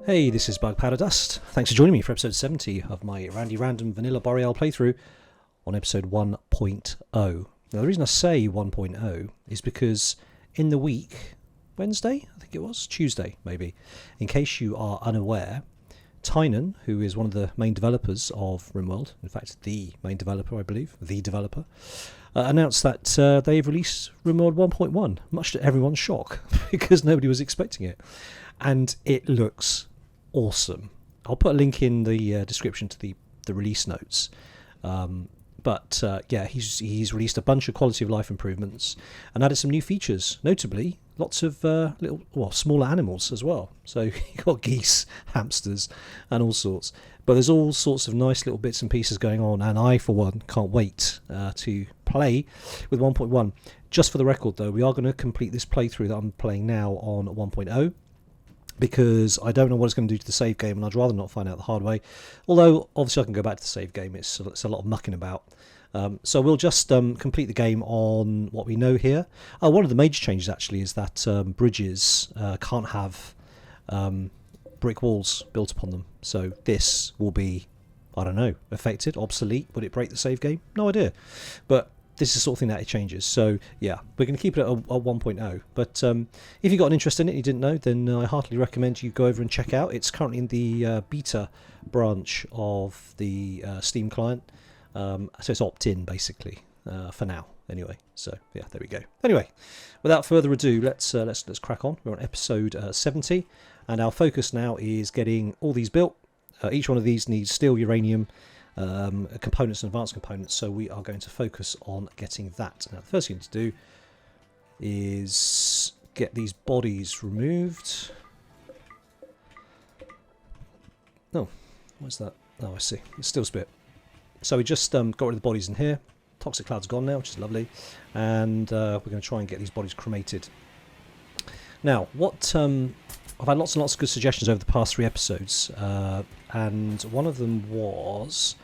Hey, this is Bug Powder Dust. Thanks for joining me for episode 70 of my Randy Random Vanilla Boreal playthrough on episode 1.0. Now, the reason I say 1.0 is because in the week, Wednesday, I think it was, Tuesday maybe, in case you are unaware, Tynan, who is one of the main developers of Rimworld, in fact the main developer I believe, the developer, announced that they've released Rimworld 1.1, much to everyone's shock, because nobody was expecting it. And it looks awesome. I'll put a link in the description to the release notes. Yeah, he's released a bunch of quality of life improvements and added some new features, notably lots of smaller animals as well. So you've got geese, hamsters and all sorts. But there's all sorts of nice little bits and pieces going on, and I for one can't wait to play with 1.1. Just for the record though, we are going to complete this playthrough that I'm playing now on 1.0. because I don't know what it's going to do to the save game, and I'd rather not find out the hard way. Although, obviously I can go back to the save game, it's a lot of mucking about. So we'll just complete the game on what we know here. One of the major changes, actually, is that bridges can't have brick walls built upon them. So this will be, I don't know, affected, obsolete. Would it break the save game? No idea. But this is the sort of thing that it changes. So yeah, we're going to keep it at 1.0. But if you've got an interest in it and you didn't know, then I heartily recommend you go over and check out. It's currently in the beta branch of the Steam client. So it's opt-in basically for now. Anyway, so yeah, there we go. Anyway, without further ado, let's crack on. We're on episode 70, and our focus now is getting all these built. Each one of these needs steel, uranium, components and advanced components, so we are going to focus on getting that. Now the first thing to do is get these bodies removed. Oh, what's that? Oh, I see, it's still spit. So we just got rid of the bodies in here. Toxic cloud's gone now, which is lovely, and we're going to try and get these bodies cremated. Now what I've had lots and lots of good suggestions over the past 3 episodes, and one of them was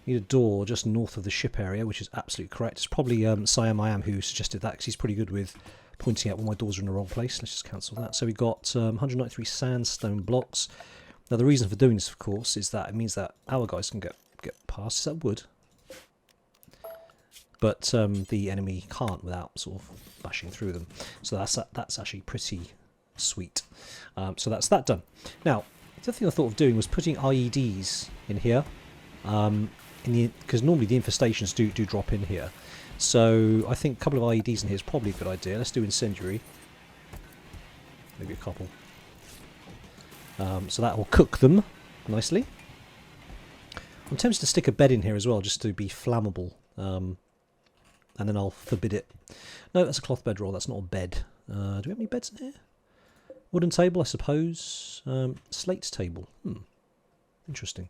need a door just north of the ship area, which is absolutely correct. It's probably Siam I Am who suggested that, because he's pretty good with pointing out when my doors are in the wrong place. Let's just cancel that. So we got 193 sandstone blocks. Now the reason for doing this, of course, is that it means that our guys can get past. Is that wood? But the enemy can't without sort of bashing through them. So that's actually pretty sweet. So that's that done. Now the other thing I thought of doing was putting IEDs in here, because normally the infestations do drop in here. So I think a couple of IEDs in here is probably a good idea. Let's do incendiary, maybe a couple. So that will cook them nicely. I'm tempted to stick a bed in here as well, just to be flammable, and then I'll forbid it. No, that's a cloth bedroll. That's not a bed. Do we have any beds in here? Wooden table, I suppose. Slate table. Interesting.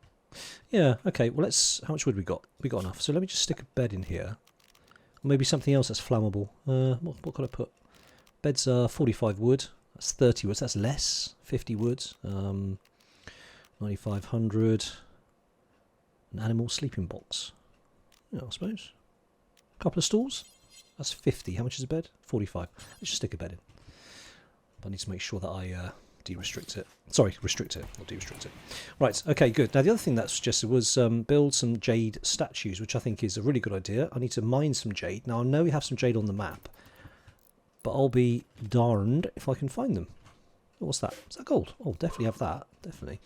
Yeah, okay, well let's... How much wood we got? We got enough. So let me just stick a bed in here. Or maybe something else that's flammable. What could I put? Beds are 45 wood. That's 30 wood. So that's less. 50 wood. 9,500. An animal sleeping box. Yeah, I suppose. A couple of stools. That's 50. How much is a bed? 45. Let's just stick a bed in. I need to make sure that I de-restrict it. Sorry, restrict it, not de-restrict it. Right, okay, good. Now the other thing that suggested was build some jade statues, which I think is a really good idea. I need to mine some jade. Now I know we have some jade on the map, but I'll be darned if I can find them. Oh, what's that? Is that gold? Oh, definitely have that, definitely.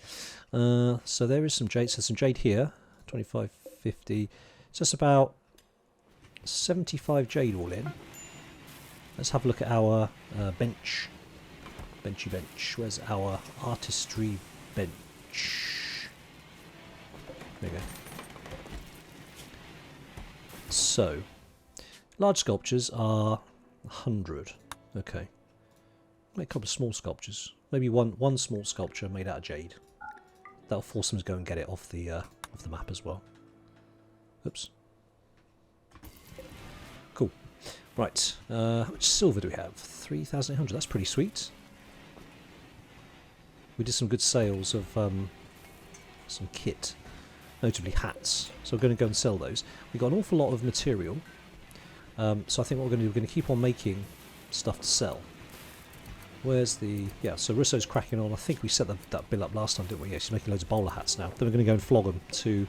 So there is some jade. So some jade here, 25, 50. So that's about 75 jade all in. Let's have a look at our bench. Benchy bench. Where's our artistry bench? There we go. So, large sculptures are 100. Okay. Make a couple of small sculptures. Maybe one small sculpture made out of jade. That'll force them to go and get it off the map as well. Oops. Cool. Right. How much silver do we have? 3,800. That's pretty sweet. We did some good sales of some kit, notably hats. So we're going to go and sell those. We got an awful lot of material. So I think what we're going to do, we're going to keep on making stuff to sell. Where's the... Yeah, so Russo's cracking on. I think we set that bill up last time, didn't we? Yeah, she's making loads of bowler hats now. Then we're going to go and flog them to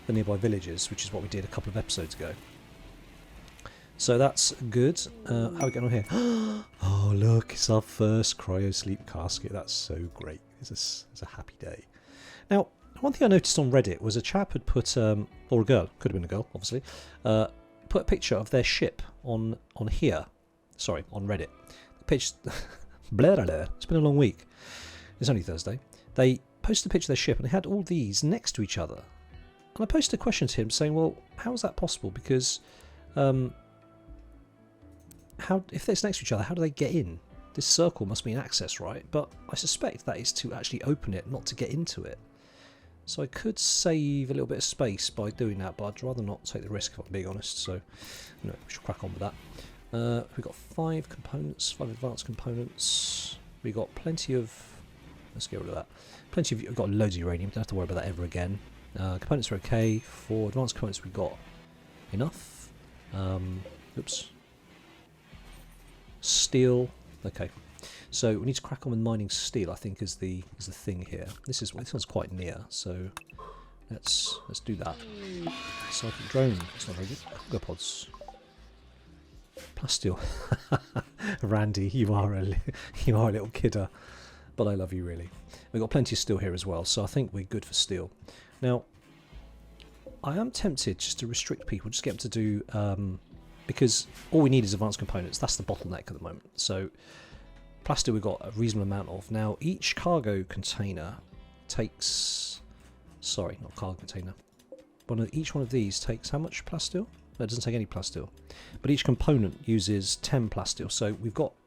the nearby villages, which is what we did a couple of episodes ago. So that's good. How are we getting on here? Oh, look, it's our first cryo-sleep casket. That's so great. It's a happy day. Now, one thing I noticed on Reddit was a chap had put, or a girl, could have been a girl, obviously, put a picture of their ship on here. Sorry, on Reddit. The picture... Blah, blah, blah. It's been a long week. It's only Thursday. They posted a picture of their ship and they had all these next to each other. And I posted a question to him saying, well, how is that possible? Because if it's next to each other, how do they get in? This circle must be an access, right? But I suspect that is to actually open it, not to get into it. So I could save a little bit of space by doing that, but I'd rather not take the risk if I'm being honest. So we should crack on with that. We've got 5 components, 5 advanced components. We've got plenty of... Let's get rid of that. Plenty of... We've got loads of uranium, don't have to worry about that ever again. Components are okay. For advanced components we've got enough. Oops. Steel. Okay. So we need to crack on with mining steel, I think, is the thing here. This one's quite near, so let's do that. Psychic drone. It's not very good. Cargo pods. Plasteel. Randy, you are a little kidder, but I love you really. We've got plenty of steel here as well, so I think we're good for steel. Now, I am tempted just to restrict people, just get them to do, because all we need is advanced components. That's the bottleneck at the moment. So, plasteel we've got a reasonable amount of. Now, each cargo container takes... Sorry, not cargo container. Each one of these takes how much plasteel? No, it doesn't take any plasteel. But each component uses 10 plasteel. So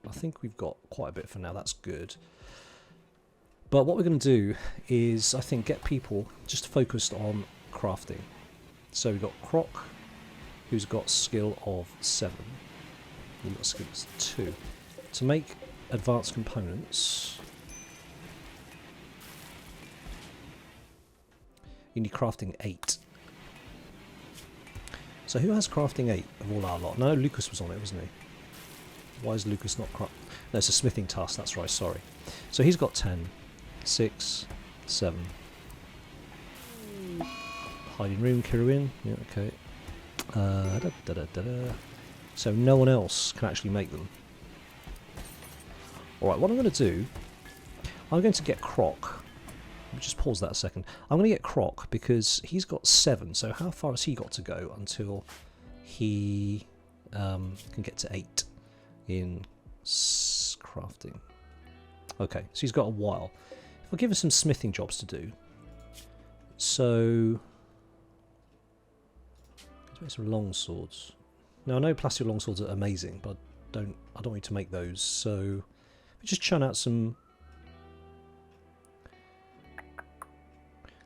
I think we've got quite a bit for now. That's good. But what we're going to do is, I think, get people just focused on crafting. So we've got Croc, who's got skill of 7. We've got skill of 2. To make advanced components, you need crafting 8. So who has crafting 8 of all our lot? No, Lucas was on it, wasn't he? Why is Lucas not crafting? No, it's a smithing task, that's right, sorry. So he's got 10, 6, 7. Hiding room, Kiruin, yeah, okay. So no one else can actually make them. Alright, what I'm going to do, I'm going to get Croc. Just pause that a second. I'm going to get Croc because he's got 7, so how far has he got to go until he can get to 8 in crafting? Okay, so he's got a while. If I give him some smithing jobs to do, so let's make some long swords. Now I know plastic long swords are amazing, but I don't need to make those. So if we just churn out some.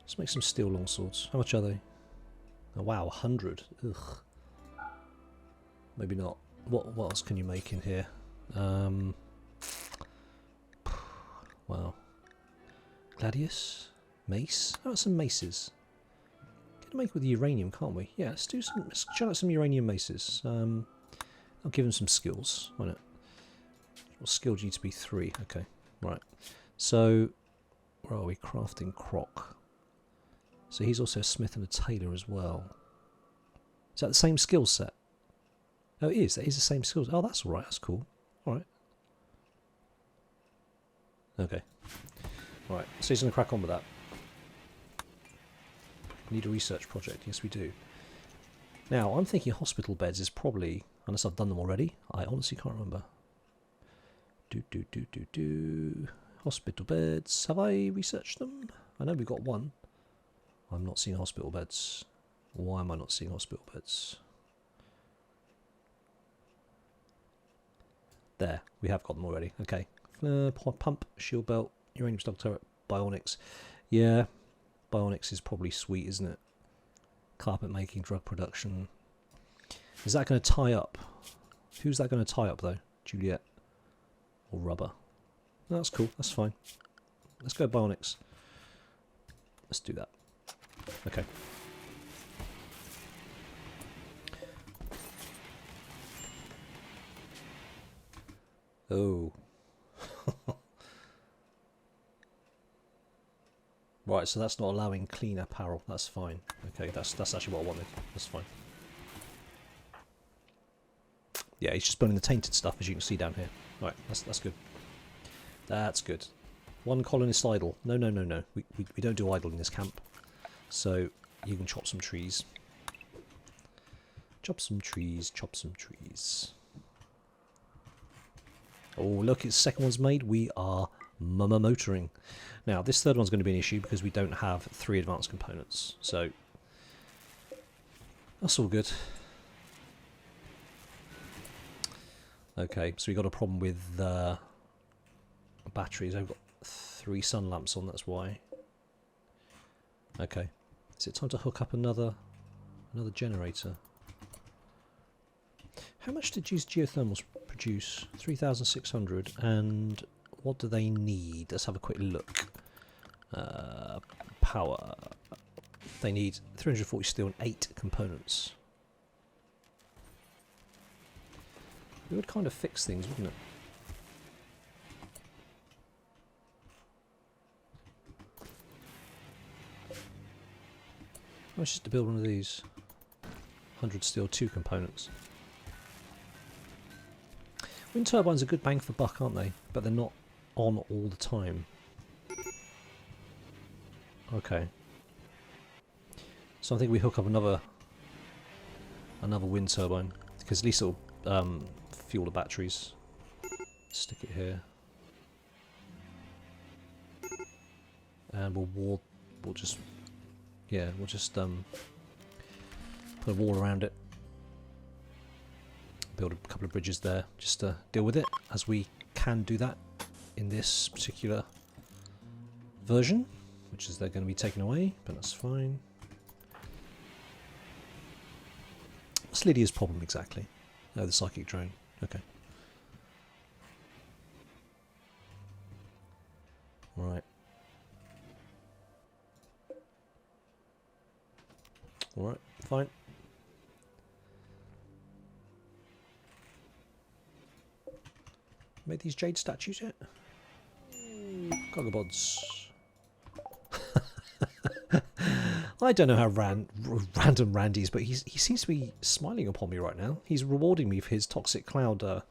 Let's make some steel longswords. How much are they? Oh wow, 100. Ugh. Maybe not. What else can you make in here? Wow. Gladius? Mace? How about some maces? Can make with uranium, can't we? Yeah, let's try out some uranium maces. I'll give them some skills. Why not? What skill do you need to be 3? Okay, right. So, where are we? Crafting Croc. So he's also a smith and a tailor as well. Is that the same skill set? Oh, it is. That is the same skills. Oh, that's all right. That's cool. All right. Okay. All right. So he's going to crack on with that. Need a research project. Yes, we do. Now, I'm thinking hospital beds is probably, unless I've done them already. I honestly can't remember. Hospital beds. Have I researched them? I know we've got one. I'm not seeing hospital beds. Why am I not seeing hospital beds? There, we have got them already. Okay. Pump, shield belt, uranium stock turret, bionics. Yeah, bionics is probably sweet, isn't it? Carpet making, drug production. Is that going to tie up? Who's that going to tie up though? Juliet or rubber? No, that's cool. That's fine. Let's go bionics. Let's do that. Okay. Oh. Right, so that's not allowing clean apparel. That's fine. Okay, that's actually what I wanted. That's fine. Yeah, he's just burning the tainted stuff, as you can see down here. Right, that's good. That's good. One colonist idle. No, no, no, no. We don't do idle in this camp. So you can chop some trees. Chop some trees, chop some trees. Oh, look, its second one's made. We are motoring. Now, this third one's going to be an issue because we don't have 3 advanced components. So that's all good. Okay, so we got a problem with batteries. I've got 3 sun lamps on, that's why. Okay. Is it time to hook up another generator? How much did these geothermals produce? 3,600. And what do they need? Let's have a quick look. Power. They need 340 steel and 8 components. It would kind of fix things, wouldn't it? How much is to build one of these? 100 steel, 2 components. Wind turbines are good bang for buck, aren't they? But they're not on all the time. Okay. So I think we hook up another wind turbine, because at least it'll fuel the batteries. Stick it here, and we'll just put a wall around it. Build a couple of bridges there just to deal with it, as we can do that in this particular version, which is they're going to be taken away, but that's fine. What's Lydia's problem exactly? Oh, the psychic drone. Okay. Right. Alright, fine. Made these jade statues yet? Gogabods. I don't know how random Randy is, but he seems to be smiling upon me right now. He's rewarding me for his toxic cloud that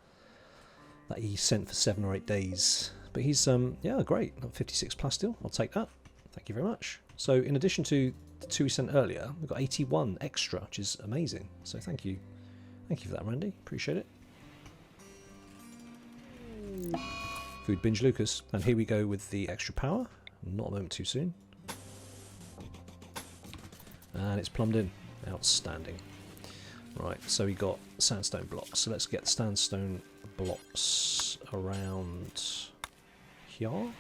he sent for 7 or 8 days. But he's, yeah, great. 56 plus still. I'll take that. Thank you very much. So in addition to the 2 we sent earlier, we've got 81 extra, which is amazing. So thank you. Thank you for that, Randy. Appreciate it. Food binge Lucas. And here we go with the extra power. Not a moment too soon. And it's plumbed in. Outstanding. Right, so we got sandstone blocks. So let's get sandstone blocks around here.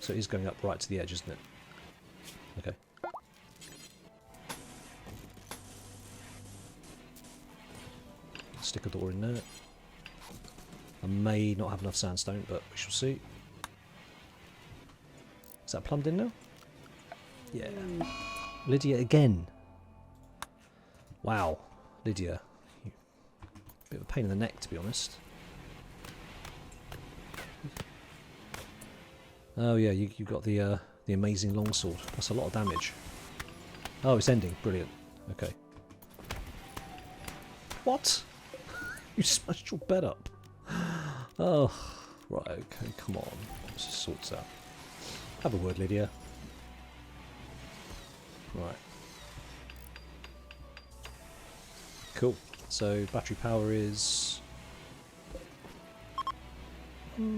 So it is going up right to the edge, isn't it? Okay. Stick a door in there. I may not have enough sandstone, but we shall see. Is that plumbed in now? Yeah. Lydia again. Wow. Lydia. Bit of a pain in the neck, to be honest. Oh yeah, you got the amazing longsword. That's a lot of damage. Oh, it's ending. Brilliant. Okay. What? You smashed your bed up. Oh, right, okay, come on. Let's just sort this out. Have a word, Lydia. Right. Cool. So, battery power is...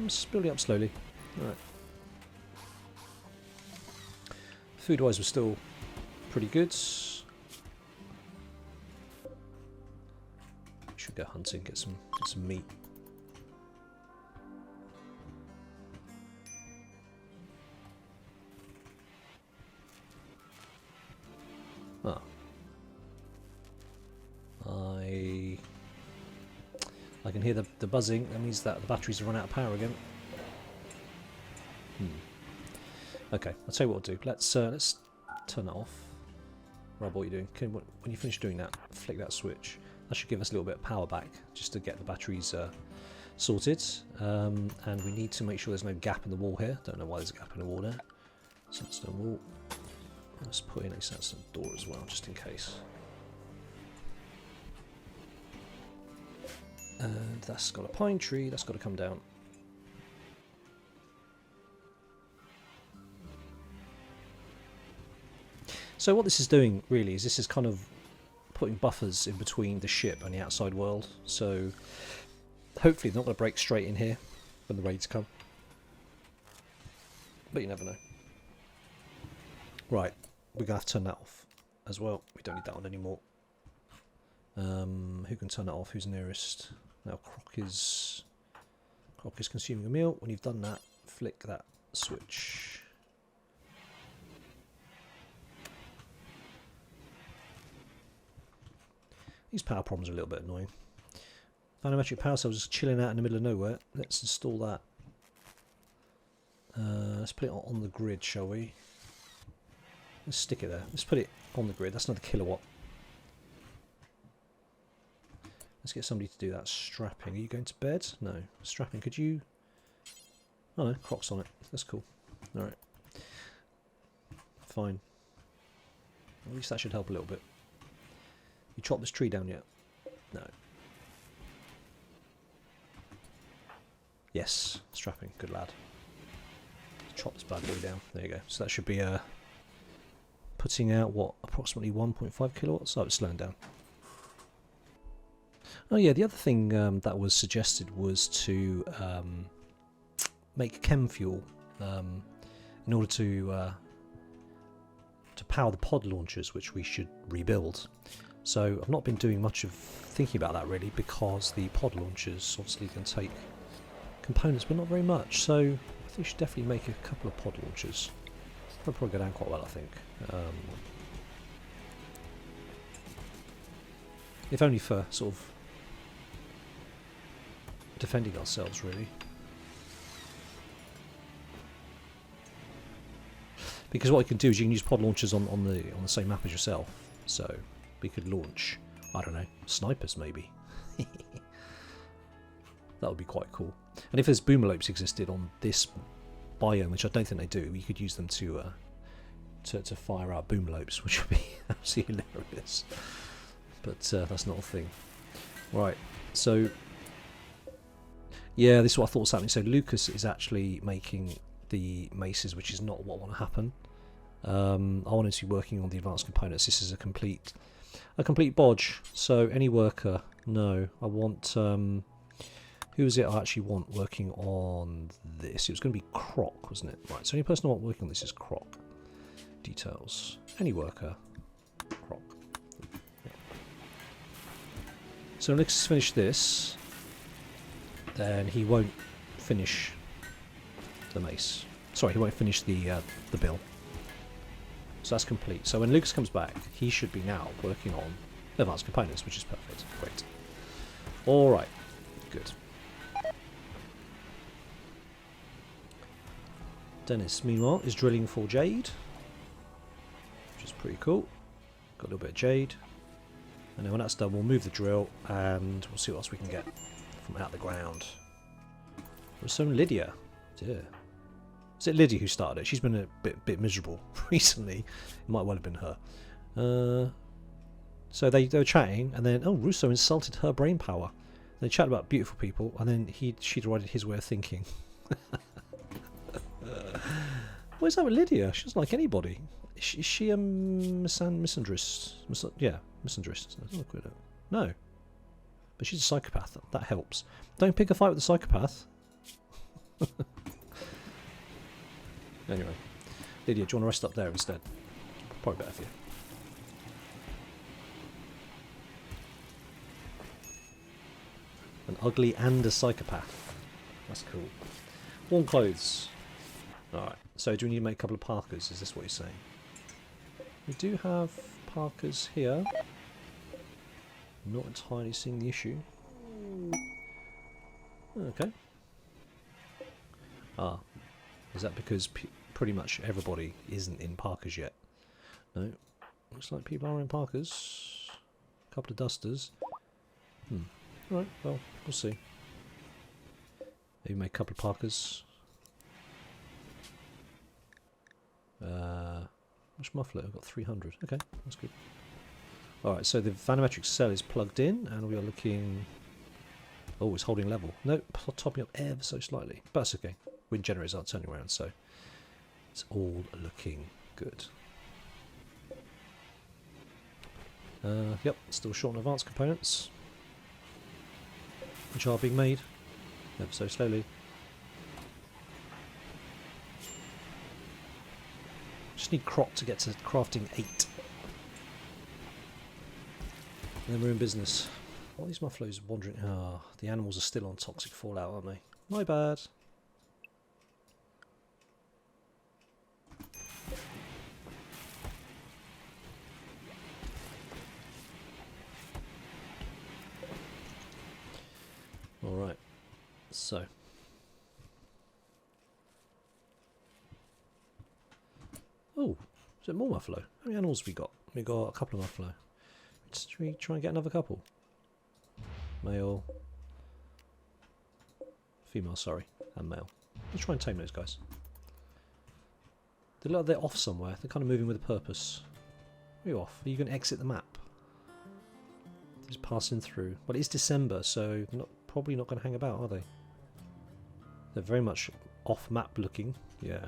just building up slowly. Alright. Food-wise, we're still pretty good. Should go hunting, get some meat. Ah. I can hear the buzzing. That means that the batteries have run out of power again. Okay, I'll tell you what we'll do. Let's turn it off. Rob, what are you doing? When you finish doing that, flick that switch. That should give us a little bit of power back, just to get the batteries sorted. And we need to make sure there's no gap in the wall here. Don't know why there's a gap in the wall there. Sandstone wall. Let's put in a sandstone door as well, just in case. And that's got a pine tree, that's got to come down. So what this is doing really is this is kind of putting buffers in between the ship and the outside world. So hopefully they're not going to break straight in here when the raids come. But you never know. Right, we're going to have to turn that off as well. We don't need that on anymore. Who can turn that off? Who's nearest? Now Croc is consuming a meal. When you've done that, flick that switch. These power problems are a little bit annoying. Volumetric power cells just chilling out in the middle of nowhere. Let's install that. Let's put it on the grid, shall we? Let's stick it there. Let's put it on the grid. That's another kilowatt. Let's get somebody to do that. Strapping. Are you going to bed? No. Strapping. Could you... Oh no, Croc's on it. That's cool. Alright. Fine. At least that should help a little bit. You chop this tree down yet? No. Yes. Strapping. Good lad. Chop this bad boy down. There you go. So that should be putting out, what, approximately 1.5 kilowatts? Oh, it's slowing down. Oh yeah, the other thing that was suggested was to make chem fuel in order to power the pod launchers, which we should rebuild. So I've not been doing much of thinking about that really, because the pod launchers obviously can take components, but not very much. So I think we should definitely make a couple of pod launchers. They'll probably go down quite well, I think. If only for sort of defending ourselves, really. Because what you can do is you can use pod launchers on the same map as yourself. So we could launch, I don't know, snipers maybe. That would be quite cool. And if there's boomalopes existed on this biome, which I don't think they do, you could use them to fire out boomalopes, which would be absolutely hilarious. But that's not a thing. Right, so yeah, this is what I thought was happening. So Lucas is actually making the maces, which is not what I want to happen. I wanted to be working on the advanced components. This is a complete bodge. So any worker, no. I want who is it I actually want working on this? It was going to be Croc, wasn't it? Right, so any person I want working on this is Croc. Details. Any worker. Croc. Yeah. So let's finish this. Then he won't finish the mace. Sorry, he won't finish the bill. So that's complete. So when Lucas comes back, he should be now working on advanced components, which is perfect. Great. All right. Good. Dennis, meanwhile, is drilling for jade, which is pretty cool. Got a little bit of jade. And then when that's done, we'll move the drill and we'll see what else we can get from out the ground. There's some Lydia. Dear. Is it Lydia who started it? She's been a bit miserable recently. It might well have been her. So they were chatting, and then Russo insulted her brain power. They chatted about beautiful people, and then she derided his way of thinking. What is that with Lydia? She doesn't like anybody. Is she a misandrist? Yeah, misandrist. No. But she's a psychopath. That helps. Don't pick a fight with a psychopath. Anyway. Lydia, do you want to rest up there instead? Probably better for you. An ugly and a psychopath. That's cool. Warm clothes. Alright, so do we need to make a couple of parkas? Is this what you're saying? We do have parkas here. I'm not entirely seeing the issue. Okay. Ah. Is that because pretty much everybody isn't in parkas yet? No. Looks like people are in parkas. A couple of dusters. Alright, well, we'll see. Maybe make a couple of Parkers. Much muffler? I've got 300. Okay, that's good. Alright, so the vanometric cell is plugged in, and we are looking... Oh, it's holding level. Nope, topping up ever so slightly. But that's okay. Wind generators aren't turning around, so it's all looking good. Yep, still short on advanced components, which are being made ever so slowly. Just need Croc to get to crafting 8. And then we're in business. What are these mufflos wandering? Ah, the animals are still on toxic fallout, aren't they? My bad. Alright, so. Oh, is it more muffalo? How many animals have we got? We got a couple of muffalo. Should we try and get another couple? Male. Female, sorry. And male. Let's try and tame those guys. They look like they're off somewhere. They're kind of moving with a purpose. Are you off? Are you going to exit the map? Just passing through. Well, it is December, so they're probably not going to hang about, are they? They're very much off-map looking. Yeah.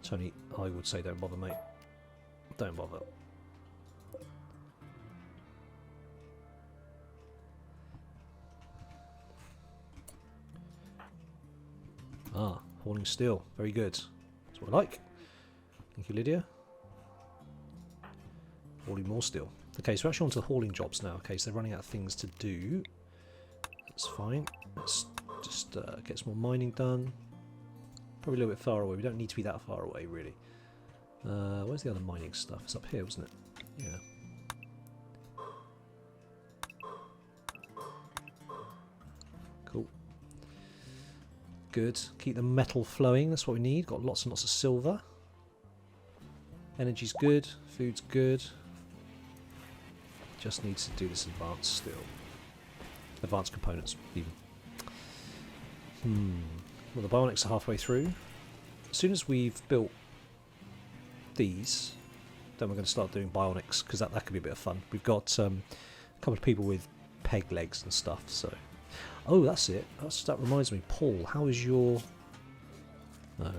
Tony, I would say don't bother, mate. Don't bother. Ah, hauling steel. Very good. That's what I like. Thank you, Lydia. Hauling more steel. Okay, so we're actually on to the hauling jobs now. Okay, so they're running out of things to do. That's fine. Let's just get some more mining done. Probably a little bit far away. We don't need to be that far away, really. Where's the other mining stuff? It's up here, wasn't it? Yeah. Cool. Good. Keep the metal flowing. That's what we need. Got lots and lots of silver. Energy's good. Food's good. Just needs to do this advanced still. Advanced components, even. Well, the bionics are halfway through. As soon as we've built these, then we're going to start doing bionics, because that could be a bit of fun. We've got a couple of people with peg legs and stuff, so... Oh, that's it. That reminds me. Paul, how is your... No,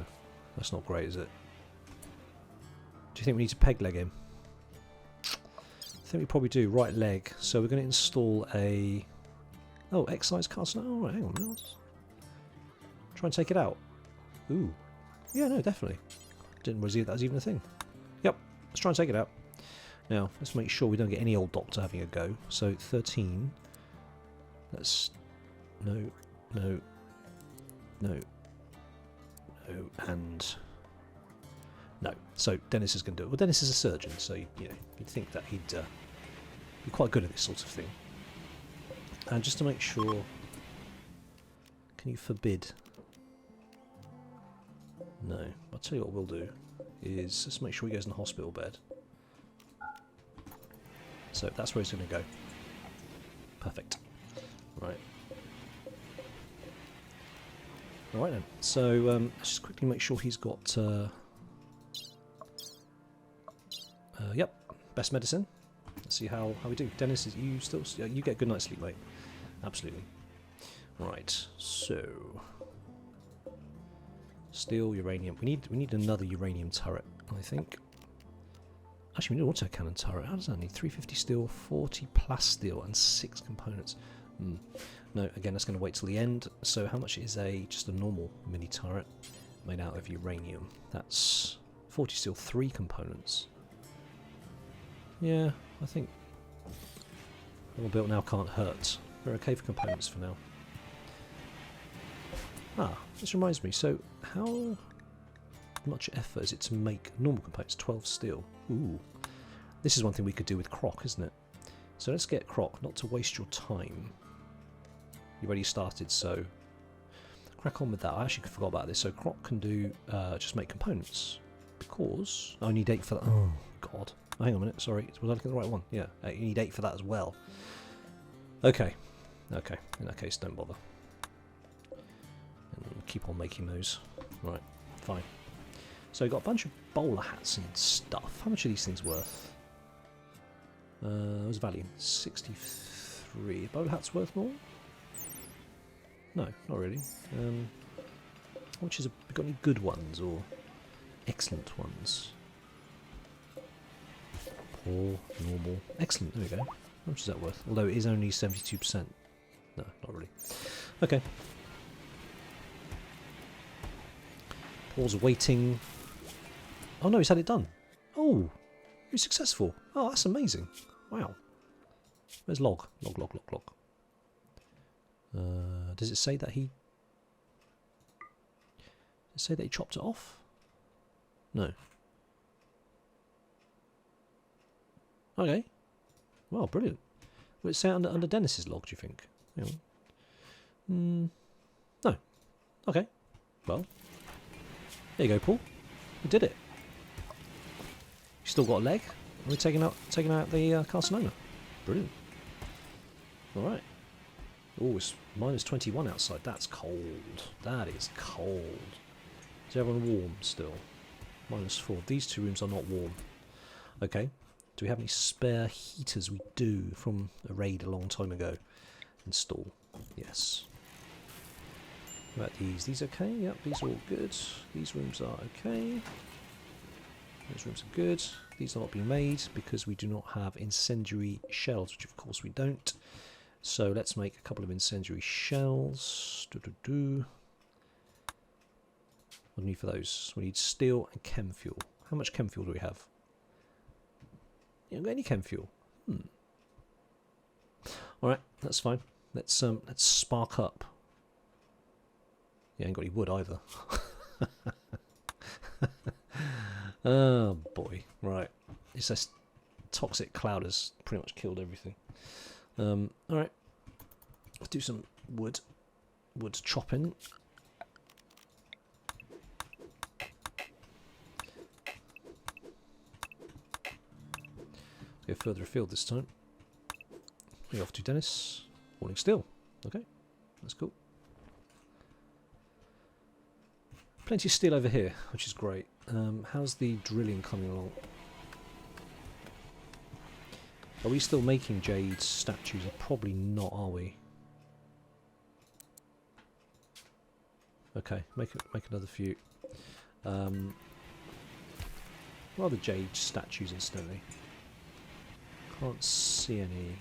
that's not great, is it? Do you think we need to peg leg him? I think we probably do. Right leg. So we're going to install a... Oh, excise castle. Oh, right, hang on a minute. Try and take it out. Ooh. Yeah, no, definitely. Didn't realize that was even a thing. Yep, let's try and take it out. Now, let's make sure we don't get any old doctor having a go. So, 13. Let's... No, no, no, no, and... No. So, Dennis is going to do it. Well, Dennis is a surgeon, so, you know, you'd think that he'd be quite good at this sort of thing. And just to make sure... Can you forbid... No. I'll tell you what we'll do is let's make sure he goes in the hospital bed. So that's where he's going to go. Perfect. Right. Alright then. So let's just quickly make sure he's got... yep. Best medicine. Let's see how we do. Dennis, you still... You get a good night's sleep, mate. Absolutely. Right. So... Steel, uranium. We need another uranium turret, I think. Actually, we need an autocannon turret. How does that need? 350 steel, 40 plasteel, and 6 components. No, again, that's going to wait till the end. So how much is just a normal mini turret made out of uranium? That's 40 steel, 3 components. Yeah, I think what built now can't hurt. We're okay for components for now. Ah, this reminds me, so how much effort is it to make normal components? 12 steel. Ooh. This is one thing we could do with Croc, isn't it? So let's get Croc, not to waste your time. You already started, so crack on with that. I actually forgot about this. So Croc can do, just make components. Because I need 8 for that. Oh, God. Oh, hang on a minute, sorry. Was I looking at the right one? Yeah, you need 8 for that as well. Okay. Okay, in that case, don't bother. keep on making those. Right, fine. So we've got a bunch of bowler hats and stuff. How much are these things worth? What's the value? 63. Bowler hats worth more? No, not really. Which is got any good ones or excellent ones? Poor, normal, excellent. There we go. How much is that worth? Although it is only 72%. No, not really. Okay. Paul's waiting. Oh no, he's had it done. Oh, he's successful. Oh, that's amazing. Wow. Where's log? Log. Does it say that he... Does it say that he chopped it off? No. Okay. Well, brilliant. Will it say under Dennis's log, do you think? Hang on. No. Okay. Well. There you go, Paul. We did it. You still got a leg. And we're taking out the carcinoma. Brilliant. Alright. Oh, it's minus 21 outside. That's cold. That is cold. Is everyone warm still? Minus 4. These two rooms are not warm. Okay. Do we have any spare heaters? We do, from a raid a long time ago. Install. Yes. What about these? These okay? Yep, these are all good. These rooms are okay. Those rooms are good. These are not being made because we do not have incendiary shells, which of course we don't. So let's make a couple of incendiary shells. What do we need for those? We need steel and chem fuel. How much chem fuel do we have? You haven't got any chem fuel. Alright, that's fine. Let's spark up. You ain't got any wood either. Oh boy. Right. It's this toxic cloud has pretty much killed everything. Alright. Let's do some wood chopping. Go further afield this time. We're off to Dennis. Warning still. Okay. That's cool. Plenty of steel over here, which is great. How's the drilling coming along? Are we still making jade statues? Probably not, are we? Okay, make another few. What are the jade statues incidentally? Can't see any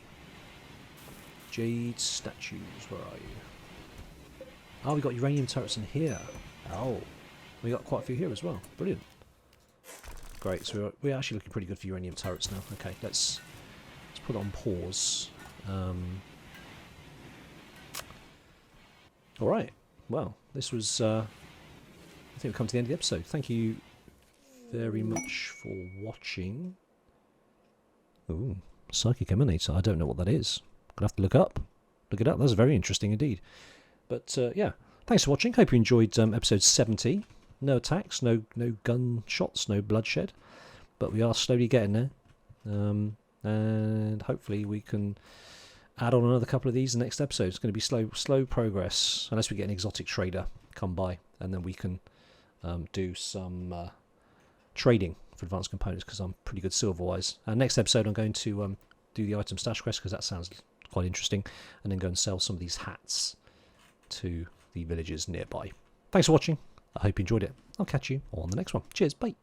jade statues. Where are you? Oh, we got uranium turrets in here. Oh, we got quite a few here as well. Brilliant. Great. So we're actually looking pretty good for uranium turrets now. Okay, let's put it on pause. All right. Well, this was. I think we've come to the end of the episode. Thank you very much for watching. Ooh, psychic emanator. I don't know what that is. Gonna have to look it up. That's very interesting indeed. But yeah, thanks for watching. Hope you enjoyed episode 70. No attacks, no gunshots, no bloodshed, but we are slowly getting there. And hopefully we can add on another couple of these in the next episode. It's going to be slow progress, unless we get an exotic trader come by, and then we can do some trading for advanced components, because I'm pretty good silver-wise. Next episode I'm going to do the item stash quest, because that sounds quite interesting, and then go and sell some of these hats to the villagers nearby. Thanks for watching. I hope you enjoyed it. I'll catch you on the next one. Cheers, bye.